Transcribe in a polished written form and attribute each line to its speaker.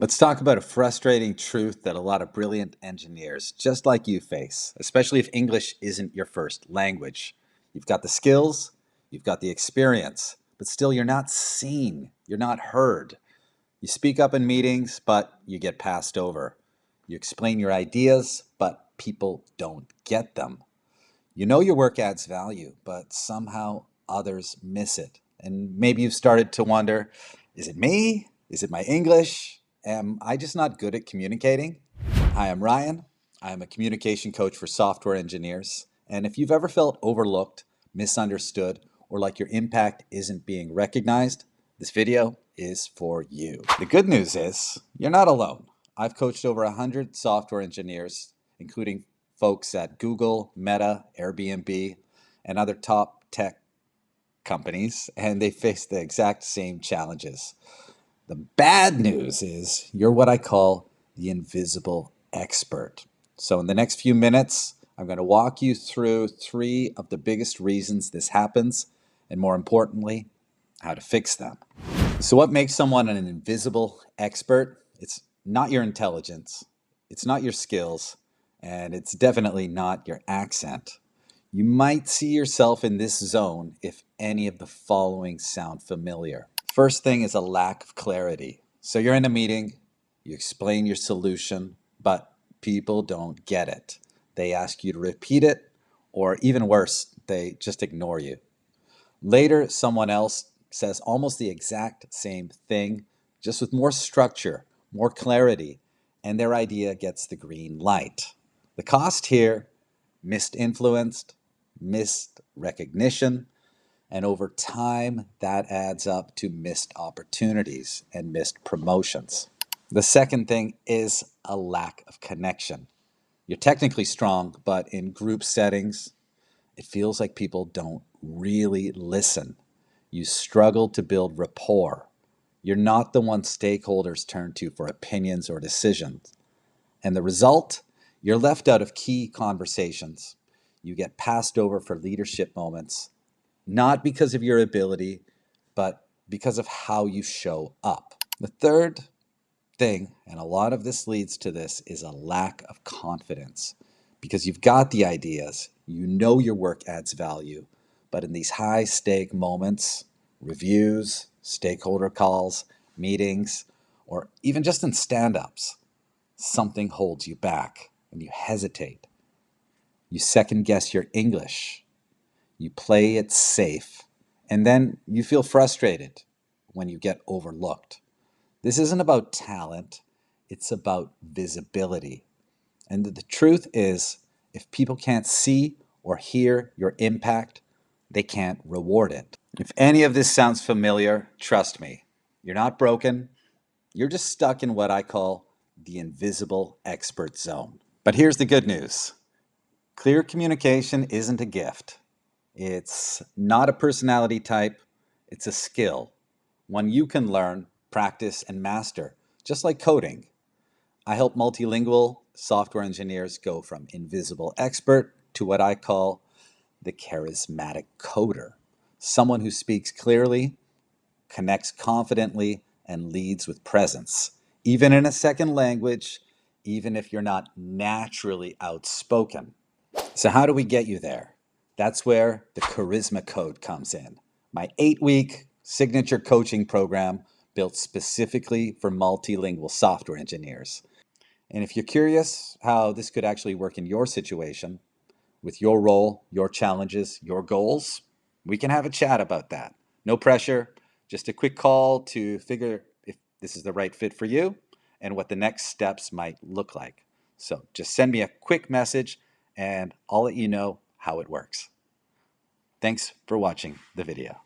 Speaker 1: Let's talk about a frustrating truth that a lot of brilliant engineers, just like you, face, especially if English isn't your first language. You've got the skills, you've got the experience, but still you're not seen, you're not heard. You speak up in meetings, but you get passed over. You explain your ideas, but people don't get them. You know your work adds value, but somehow others miss it. And maybe you've started to wonder, is it me? Is it my English? Am I just not good at communicating? Hi, I'm Ryan. I'm a communication coach for software engineers. And if you've ever felt overlooked, misunderstood, or like your impact isn't being recognized, this video is for you. The good news is you're not alone. I've coached over 100 software engineers, including folks at Google, Meta, Airbnb, and other top tech companies, and they face the exact same challenges. The bad news is you're what I call the invisible expert. So in the next few minutes, I'm going to walk you through 3 of the biggest reasons this happens, and more importantly, how to fix them. So what makes someone an invisible expert? It's not your intelligence, it's not your skills, and it's definitely not your accent. You might see yourself in this zone if any of the following sound familiar. First thing is a lack of clarity. So you're in a meeting, you explain your solution, but people don't get it. They ask you to repeat it, or even worse, they just ignore you. Later, someone else says almost the exact same thing, just with more structure, more clarity, and their idea gets the green light. The cost here, missed influence, missed recognition, and over time, that adds up to missed opportunities and missed promotions. The second thing is a lack of connection. You're technically strong, but in group settings, it feels like people don't really listen. You struggle to build rapport. You're not the one stakeholders turn to for opinions or decisions. And the result? You're left out of key conversations. You get passed over for leadership moments, not because of your ability, but because of how you show up. The third thing, and a lot of this leads to this, is a lack of confidence. Because you've got the ideas, you know your work adds value, but in these high stake moments, reviews, stakeholder calls, meetings, or even just in stand-ups, something holds you back and you hesitate. You second guess your English. You play it safe, and then you feel frustrated when you get overlooked. This isn't about talent, it's about visibility. And the truth is, if people can't see or hear your impact, they can't reward it. If any of this sounds familiar, trust me, you're not broken. You're just stuck in what I call the invisible expert zone. But here's the good news. Clear communication isn't a gift. It's not a personality type. It's a skill, one you can learn, practice, and master, just like coding. I help multilingual software engineers go from invisible expert to what I call the charismatic coder, someone who speaks clearly, connects confidently, and leads with presence, even in a second language, even if you're not naturally outspoken. So how do we get you there? That's where the Charisma Code comes in. My 8-week signature coaching program built specifically for multilingual software engineers. And if you're curious how this could actually work in your situation, with your role, your challenges, your goals, we can have a chat about that. No pressure, just a quick call to figure if this is the right fit for you and what the next steps might look like. So just send me a quick message and I'll let you know how it works. Thanks for watching the video.